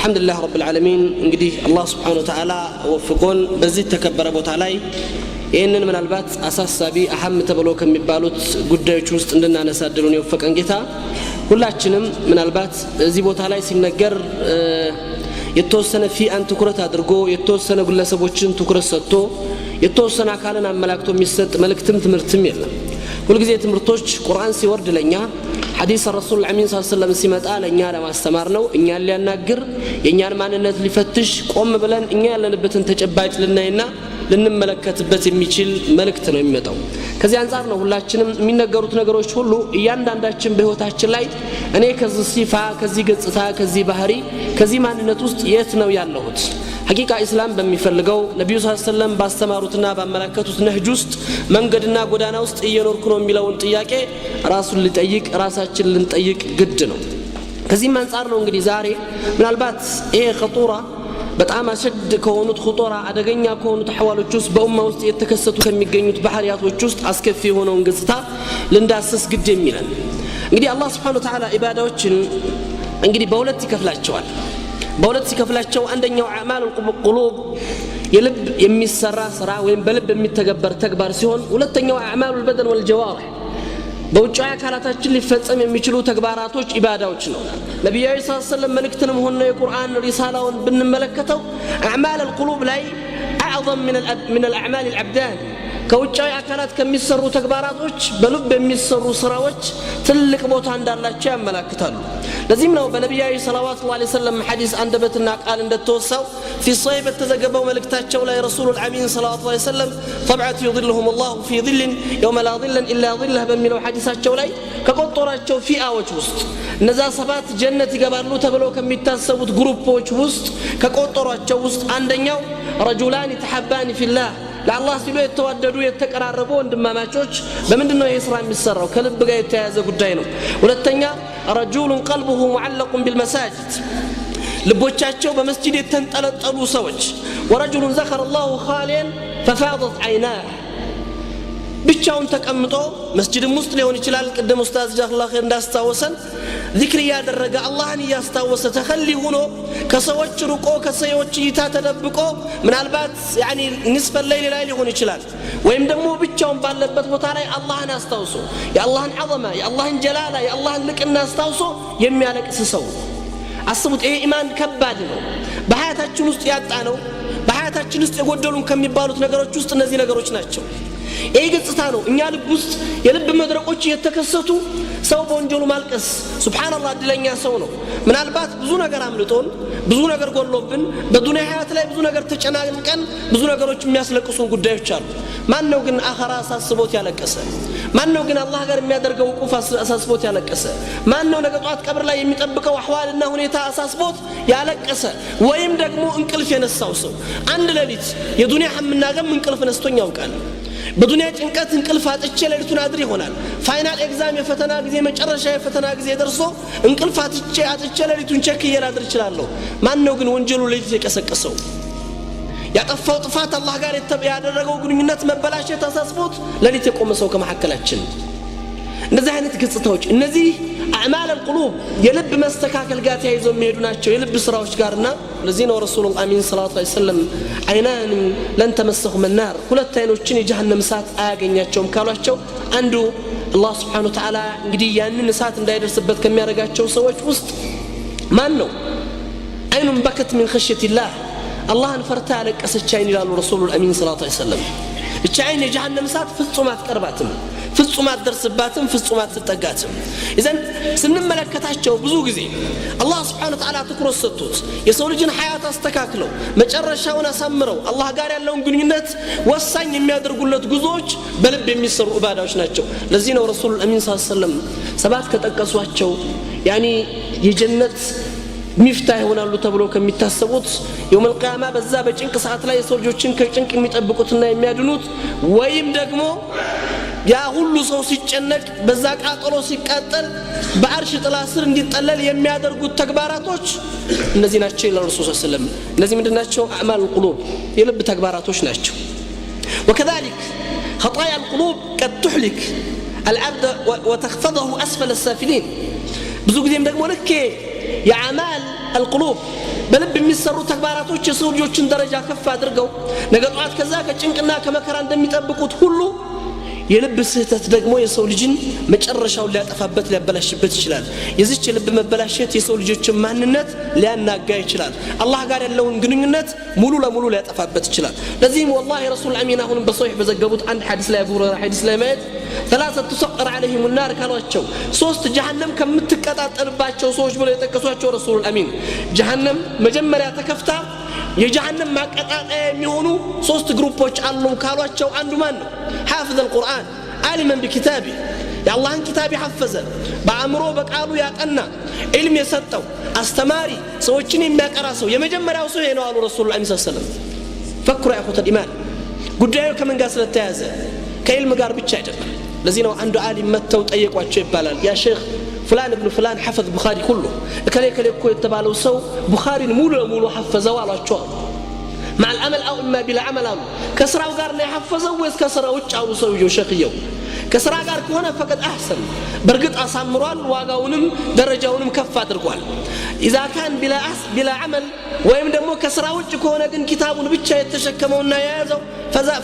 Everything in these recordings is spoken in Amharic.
አልহামዱሊላህ ረብል ዓለሚን እንግዲህ አላህ Subhanahu Wa Ta'ala ወፍቆን በዚህ ተከበረ ቦታ ላይ ይሄንን ምናልባት አሳሳቢ አህም ተብሎ ከሚባሉት ጉዳዮች ውስጥ እንድናነሳድሩን የወፈቀን ጌታ ሁላችንም ምናልባት እዚህ ቦታ ላይ ሲነገር የተወሰነ ፊአን ትኩረት አድርጎ የተወሰነ ግለሰቦችን ትኩረት ሰጥቶ የተወሰነ አካልን አመላክቶ የሚሰጥ መልእክትም ትምህርትም የለም ሁሉ ጊዜ ትምህርቶች ቁርአን ሲወርድ ለኛ ሐዲስ ረሱል አሚን ሰለላሁ ዐለይሂ ወሰለም ሲመጣ ለኛ ለማስተማር ነው እኛን ሊያናግር የኛን ማንነት ሊፈትሽ ቆም ብለን እኛ ያለንበትን ተጨባጭ ልናይና ልንመለከትበት የሚችል መልእክት ነው የሚመጣው ከዚህ አንፃር ነው ሁላችንም የሚነገሩት ነገሮች ሁሉ እያንዳንዳችን በህይወታችን ላይ እኔ ከዚህ ሲፋ ከዚህ ገጽታ ከዚህ ባህሪ ከዚህ ማንነት ውስጥ የት ነው ያለሁት ሐቂቃ እስላም በሚፈልገው ነብዩ ሰለላሁ ዐለይሂ ወሰለም ባስተማሩትና ባመለከቱት ነህጅ ውስጥ መንገድና ጎዳና ውስጥ እየኖርኩ ነው የሚለውን ጥያቄ ራሱን ሊጠይቅ ራሳችን ልንጠይቅ ግድ ነው ከዚህም አንፃር ነው እንግዲህ ዛሬ ምናልባት ይሄ خطوره በጣም አሸድ ከሆኑት خطوره አደገኛ ከሆኑት አህዋሎች ውስጥ በኡማ ውስጥ የተከሰቱ ከሚገኙት ባህሪያቶች ውስጥ አስከፊ የሆነውን ገጽታ ልንዳስስ ግድ የሚለን እንግዲህ አላህ Subhanahu Wa Ta'ala ኢባዳዎችን እንግዲህ በሁለት ይከፍላቸዋል በሁለት ሲከፍላቸው አንደኛው አዕማል القلوب የልብ የሚሰራ ስራ ወይም በልብ የሚተገበር ተግባር ሲሆን ሁለተኛው አዕማል البدن والجوارح በውጫዊ አካላታችን ሊፈጸም የሚችሉ ተግባራቶች ኢባዳዎች ነው ነብዩ ሰለላሁ ዐለይሂ ወሰለም መልእክትንም ሆነ የቁርአን ሪሳላውን ብንመለከተው አዕማል القلوب ላይ اعظم من الاعمال الابدان ከውጫዊ አካላት ከሚሰሩ ተግባራቶች በልብ የሚሰሩ ስራዎች ትልቅ ቦታ እንዳላቸው ያመለክታሉ ለዚህም ነው በነብዩ ሰለላሁ ዐለይሂ ወሰለም ሐዲስ አንደበትና ቃል እንደተወሳው في صحيح በተዘገበው መልእክታቸው ላይ ረሱሉል አሚን ሰለላሁ ዐለይሂ ወሰለም طبعت يظلهم الله في ظل يوم لا ظل الا ظله በሚለው ሐዲሳቸው ላይ ከቆጠራቸው ፊአዎች ውስጥ እነዛ ሰባት ጀነት ይገባሉ ተብለው ከሚታሰቡት ግሩፖች ውስጥ ከቆጠራቸው ውስጥ አንደኛው رجلان تحبان في الله ለአላህ ሲሉ የተዋደዱ የተቀራረቡ ወንድማማቾች በምንድነው ይሄ ስራ የሚሰራው ከልብ ጋር የተያያዘ ጉዳይ ነው ሁለተኛ رجل قلبه معلق بالمساجد ልቦቻቸው በመስጂድ የተንጠለጠሉ ሰዎች ورجل ذكر الله خاليا ففاضت عيناه ብቻውን ተቀምጦ መስጂድም ውስጥ ሊሆን ይችላል ቅድም ኡስታዝ ጀዛከላሁ ኸይር እንዳስታወሰን ዚክር ያደረገ አላህን ያስታወሰ ተኸሊ ሆኖ ከሰዎች ሩቆ ከሰዎች እይታ ተደብቆ ምናልባት ያኒ ንስፈ ለይል ላይ ሊሆን ይችላል ወይም ደግሞ ብቻውን ባለበት ቦታ ላይ አላህን አስታውሶ የአላህን ዐዘማ የአላህን ጀላላ የአላህን ልቅና አስታውሶ የሚያለቅስ ሰው አስቡት ይሄ ኢማን ከባድ ነው በሐያታችን ውስጥ ያጣ ነው በሐያታችን ውስጥ የጎደሉን ከሚባሉት ነገሮች ውስጥ እነዚህ ነገሮች ናቸው ይሄ ገጽታ ነው እኛ ልብ ውስጥ የልብ መድረቆች የተከሰቱ ሰው በወንጀሉ ማልቀስ ሱብሃንአላህ እድለኛ ሰው ነው ምናልባት ብዙ ነገር አምልጦን ብዙ ነገር ጎሎብን በዱንያ ህይወት ላይ ብዙ ነገር ተጨናንቀን ብዙ ነገሮች የሚያስለቅሱን ጉዳዮች አሉ ማን ነው ግን አኺራ አሳስቦት ያለቀሰ ማን ነው ግን አላህ ጋር የሚያደርገው ቁፍ አሳስቦት ያለቀሰ ማን ነው ነገ ጧት ቀብር ላይ የሚጠብቀው አህዋልና ሁኔታ አሳስቦት ያለቀሰ ወይም ደግሞ እንቅልፍ የነሳው ሰው አንድ ሌሊት የዱንያ ሐምና ገም እንቅልፍ ነስቶኝ ያውቃል በዱንያ ጭንቀት እንቅልፍ አጥቼ ሌሊቱን አድር ይሆናል ፋይናል ኤግዛም የፈተና ጊዜ መጨረሻ የፈተና ጊዜ ደርሶ እንቅልፍ አጥቼ ሌሊቱን ቼክ እያላድር ይችላልው ማን ነው ግን ወንጀሉ ሌሊት የቀሰቀሰው ያጠፋው ጥፋት አላህ ጋር ያደረገው ግንኙነት መበላሸት አሳስቦት ሌሊት የቆመ ሰው ከመሐከላችን እንደዚህ አይነት ገጽታዎች እነዚህ አዕማል القلوب የልብ መስተካከል ጋር ተያይዘው የሚሄዱ ናቸው የልብ ስራዎች ጋርና ለዚህ ነው ረሱሉላህ አሚን ሰለላሁ ዐለይሂ ወሰለም አይናን ለን ተመሰሁ النار ሁለት አይኖችን የጀሃነም እሳት አያገኛቸውም ካሏቸው አንዱ አላህ Subhanahu Wa Ta'ala እንግዲህ ያንን እሳት እንዳይደርስበት ከሚያደርጋቸው ሰዎች ውስጥ ማን ነው አይኑን በከት من خشية الله አላህን ፈርታ ያለቀሰች አይን ይላሉ ረሱሉላህ አሚን ሰለላሁ ዐለይሂ ወሰለም እቺ አይን የጀሃነም እሳት ፍጹም አትቀርባትም ፍጹም አትደርስባትም ፍጹም አትጠጋትም ኢዘን ስንመለከታቸው ብዙ ጊዜ አላህ Subhanahu Wa Ta'ala ትኩረት ሰጥቶት የሰው ልጅን ሐያት አስተካክለው መጨረሻውን አሳምረው አላህ ጋር ያለውን ግንኙነት ወሳኝ የሚያደርጉለት ጉዞዎች በልብ የሚሰሩ ኢባዳዎች ናቸው ለዚህ ነው ረሱሉላህ አሚን ሰለላሁ ዐለይሂ ወሰለም ሰባት ከጠቀሷቸው ያኒ የጀነት ሚፍታህ ይሆናሉ ተብሎ ከሚታሰቡት የውም القيامه በዛ በጭንቅ ሰዓት ላይ የሰው ልጆችን ከጭንቅ የሚጠብቁትና የሚያድኑት ወይም ደግሞ ያ ሁሉ ሰው ሲጨነቅ በዛ ቃጠሎ ሲቃጠል በአርሽ ጥላ ስር እንዲጠለል የሚያደርጉት ተግባራቶች እነዚህ ናቸው ለረሱል ሰለላሁ ዐለይሂ ወሰለም እነዚህ ምንድናቸው አዕማል القلوب የልብ ተግባራቶች ናቸው وكذلك خطايا القلوب قد تهلك العبد وتخفضه اسفل السافلين ብዙ ጊዜም ደግሞ ልክ የአማል القلوب በልብ የሚሰሩ ተግባራቶች የሰው ልጆችን ደረጃ ከፍ አድርገው ነገ ጧት ከዛ ከጭንቅና ከመከራ እንደሚጠብቁት ሁሉ የልብ ስህተት ደግሞ የሰው ልጅን መጨረሻውን ሊያጠፋበት ሊያበላሽበት ይችላል የዚች የልብ መበላሸት የሰው ልጆችን ማንነት ሊያናጋ ይችላል አላህ ጋር ያለውን ግንኙነት ሙሉ ለሙሉ ሊያጠፋበት ይችላል ለዚህም والله رسول الامين አሁን በሶሒህ በዘገቡት አንድ ሐዲስ ላይ አቡ ሁረይራ ሐዲስ ላይ ማለት ثلاثه تسقر عليهم النار ካሏቸው ሶስት ጀሃነም ከምትቀጣጠልባቸው ሰዎች ብለው የጠቀሷቸው ረሱል الامين ጀሃነም መጀመሪያ ተከፍታ የጀሃነም ማቀጣጣያ የሚሆኑ ሶስት ግሩፖች አሉ ካሏቸው አንዱ ማን ነው حافظ القرآن عالما بكتابه يا الله ان كتابي حفظ بأمره بقالو ያጠና علم የሰጠው አስተማሪ ሰዎችን የሚያቀራ ሰው የመጀመሪያው ሰው ነው አሉ ረሱል الله صلى الله عليه وسلم فكروا يا اخوة الايمان ጉዳዩ ከምን ጋር ስለተያዘ ከዕልም ጋር ብቻ አይደለም ለዚህ ነው አንዱ ዓሊም መተው ጠየቋቸው ይባላል ያ ሼክ فلان ابن فلان حفظ بخاري كله كلي እኮ የተባለው ሰው ቡኻሪን ሙሉ ለሙሉ حفظው አሏቸው مع العمل او اما بلا عمل كسراው ጋር ነው يحفظው ወይስ ከስራው ውጭ አሉ ሰውየው ሸክየው ከስራ ጋር ከሆነ فقط احسن በርግጥ አሳምሯል ዋጋውንም ደረጃውንም ከፍ አድርጓል اذا كان بلا عمل ወይም ደግሞ ከስራ ውጭ ከሆነ ግን ኪታቡን ብቻ የተሸከመውና የያዘው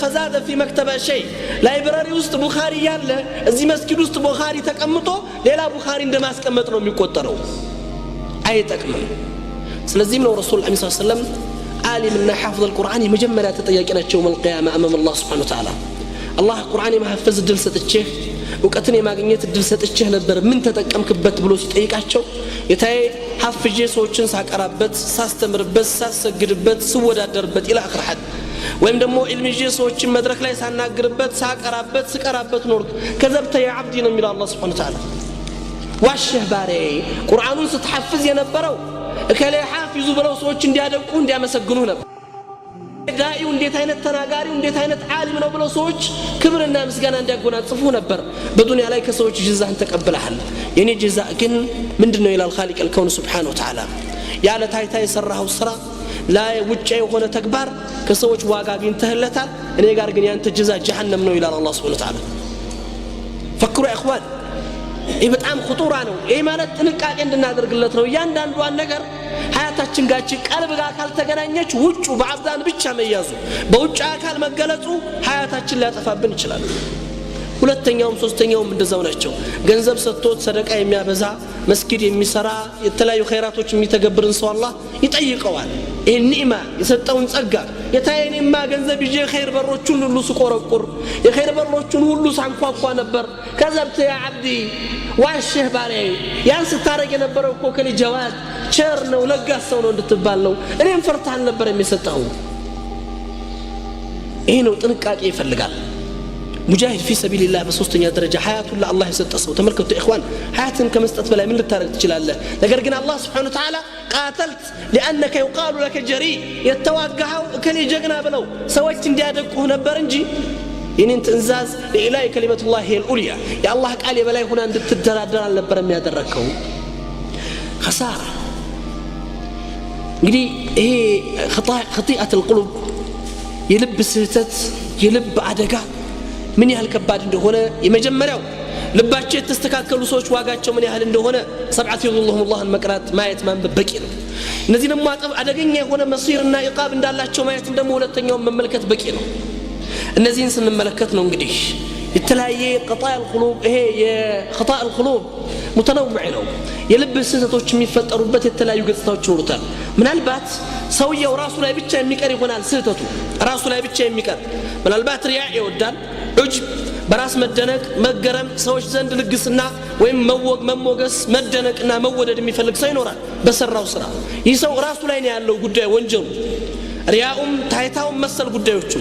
فزاد في مكتبه شيء ላይብረሪ ውስጥ ቡኻሪ ያለ እዚህ መስጊድ ውስጥ ቡኻሪ ተቀምጦ ሌላ ቡኻሪ እንደማስቀመጥ ነው የሚቆጠረው አይጠቅምም ስለዚህም ነው ረሱል الله صلى الله عليه وسلم عالمنا حافظ القرآن يمجمرا تطيقناچو يوم القيامه امام الله سبحانه وتعالى الله القرآن የማሐፈዝ ድል ሰጥቼህ ዕውቀትን የማግኘት ድል ሰጥቼህ ነበር ምን ተጠቀምክበት ብሎ ሲጠይቃቸው የታይ ሐፍጄ ሰዎችን ሳቀራበት ሳስተምርበት ሳሰግድበት ስወዳደርበት الى اخر حد ወይም ደግሞ ኢልሚጂ ሰዎችን መድረክ ላይ ሳናግርበት ሳቀራበት ስቀራበት ኖርክ ከዘብተ ያ عبدي ነው የሚለው الله سبحانه وتعالى ዋሽህ ባሬ ቁርአኑን ስትሐፍዝ የነበረው እከሌ ሐፊዙ ብለው ሰዎች እንዲያደንቁ እንዲያመሰግኑ ነበር ዳኢው እንዴት አይነት ተናጋሪው እንዴት አይነት ዓሊም ነው ብለው ሰዎች ክብርና ምስጋና እንዲያጎናጽፉ ነበር በዱንያ ላይ ከሰዎች ጅዛህን ተቀብለሃል የኔ ጅዛ ግን ምንድነው ይላል ኻሊቅ الكون سبحانه وتعالى ያለ ታይታ የሰራው ስራ ላይ ውጪ የሆነ ተግባር ከሰዎች ዋጋ አግኝተህለታል እኔ ጋር ግን ያንተ ጅዛ ጀሃነም ነው ይላል አላህ Subhanahu Wa Ta'ala ፈክሩ يا اخوان ይህ በጣም خطوره ነው ይሄ ማለት ጥንቃቄ እንድናደርግለት ነው ያንዳንዷን ነገር ሀያታችን ጋር ቀልብ ጋር ካልተገናኘች ውጩ በአብዛን ብቻ መያዙ በውጭ አካል መገለጹ ሀያታችን ሊያጠፋብን ይችላል ሁለተኛውም ሶስተኛውም እንደዛው ናቸው ገንዘብ ሰጥቶት ሰደቃ የሚያበዛ መስጊድ የሚሰራ የተለያዩ ኸይራቶች የሚተገብርን ሰው አላህ ይጠይቀዋል ይሄን ኒዕማ የሰጠውን ጸጋ የታየኔማ ገንዘብ ይዤ ኸይር በሮቹን ሁሉ ስቆረቁር የኸይር በሮቹን ሁሉ ሳንኳኳ ነበር ከዘብተ ያ عبدي ዋሽህ ባሬ ያን ስታረግ የነበረው እኮ ከሊ ጀዋድ ቸር ነው ለጋስ ሰው ነው እንድትባል ነው እኔም ፈርታን ነበር የሚሰጠው ይሄ ነው ጥንቃቄ ይፈልጋል ሙጃሂድ في سبيل الله በሶስተኛ ደረጃ ሐያቱን ለአላህ የሰጠው ተመልከቱ ኢኽዋን ሐያትን ከመስጠት በላይ ምን ልታረግ ትችላለህ ነገር ግን አላህ Subhanahu Wa Ta'ala قاتلت لانك يقال لك جريء የተዋጋው ከሊ ጀግና ብለው ሰዎች እንዲያደቁህ ነበር እንጂ የኔን ትእዛዝ ለኢላሂ ከሊመቱላህ العليا የአላህ ቃል የበላይ ሆና እንድትደራደር አልነበረም ያደረከው خساره እንግዲህ ይሄ خطيئه القلوب የልብ ስህተት የልብ አደጋ ምን ያህል ከባድ እንደሆነ የመጀመሪያው ልባቸው የተስተካከሉ ሰዎች ዋጋቸው ምን ያህል እንደሆነ ሰብዓት ይዙልሁም الله መቅራት ማየት ማንበብ በቂ ነው እነዚህ ደግሞ አደገኛ የሆነ መሲርና ኢቃብ እንዳላቸው ማየት ደግሞ ሁለተኛው መመልከት በቂ ነው እነዚህን ስንመለከት ነው እንግዲህ የተለያየ قطاع القلوب ይሄ የخطاء القلوب متنوع ነው የልብ ስህተቶች የሚፈጠሩበት የተለያዩ ገጽታዎች ይኖሩታል ምናልባት ሰውየው ራሱ ላይ ብቻ የሚቀር ይሆናል ስህተቱ ራሱ ላይ ብቻ የሚቀር ምናልባት ሪያ ይወዳል ዑጅብ በራስ መደነቅ መገረም ሰዎች ዘንድ ልግስና ወይም መሞገስ መደነቅና መወደድ የሚፈልግ ሰው ይኖራል በሰራው ስራ ይህ ሰው ራሱ ላይ ነው ያለው ጉዳይ ወንጀሉ ሪያኡም ታይታውም መሰል ጉዳዮቹ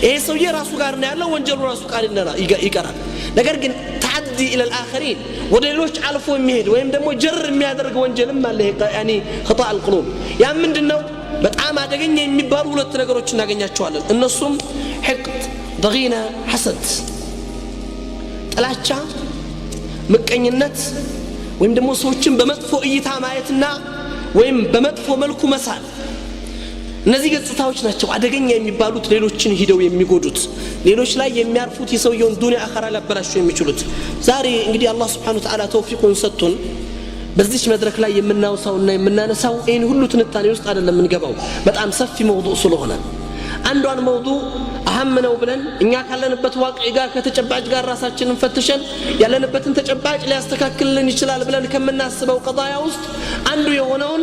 ይሄ ሰው የራሱ ጋር ነው ያለው ወንጀሉ ራሱ ቃል ይቀራል ነገር ግን تعدي الى الاخرين ወደሌሎች አልፎ የሚሄድ ወይም ደግሞ ጀር የሚያደርግ ወንጀልም አለ ያኒ خطأ القلوب ያ ምንድነው በጣም አደገኛ የሚባሉ ሁለት ነገሮች እናገኛቸዋለን እነሱም حقد ضغينه حسد ጥላቻ ምቀኝነት ወይም ደግሞ ሰዎችን በመጥፎ እይታ ማየትና ወይም በመጥፎ መልኩ መሳል እነዚህ ገጽታዎች ናቸው አደገኛ የሚባሉት ሌሎችን ሂደው የሚጎዱት ሌሎች ላይ የሚያርፉት የሰውየውን ዱንያ አኸራ ሊያበላሹ የሚችሉት ዛሬ እንግዲህ አላህ Subhanahu Wa Ta'ala ተውፊቁን ሰጥቶን በዚህ መድረክ ላይ የምናውሳውና የምናነሳው ይሄን ሁሉ ትንታኔ ውስጥ አይደለም የምንገባው በጣም ሰፊ መውዱዕ ስለሆነ አንዷን መውዱዕ አህም ነው ብለን እኛ ካለንበት ዋቅዕ ጋር ከተጨባጭ ጋር ራሳችንን ፈትሸን ያለንበትን ተጨባጭ ሊያስተካክልልን ይችላል ብለን ከምናስበው ቀضايا ውስጥ አንዱ የሆነውን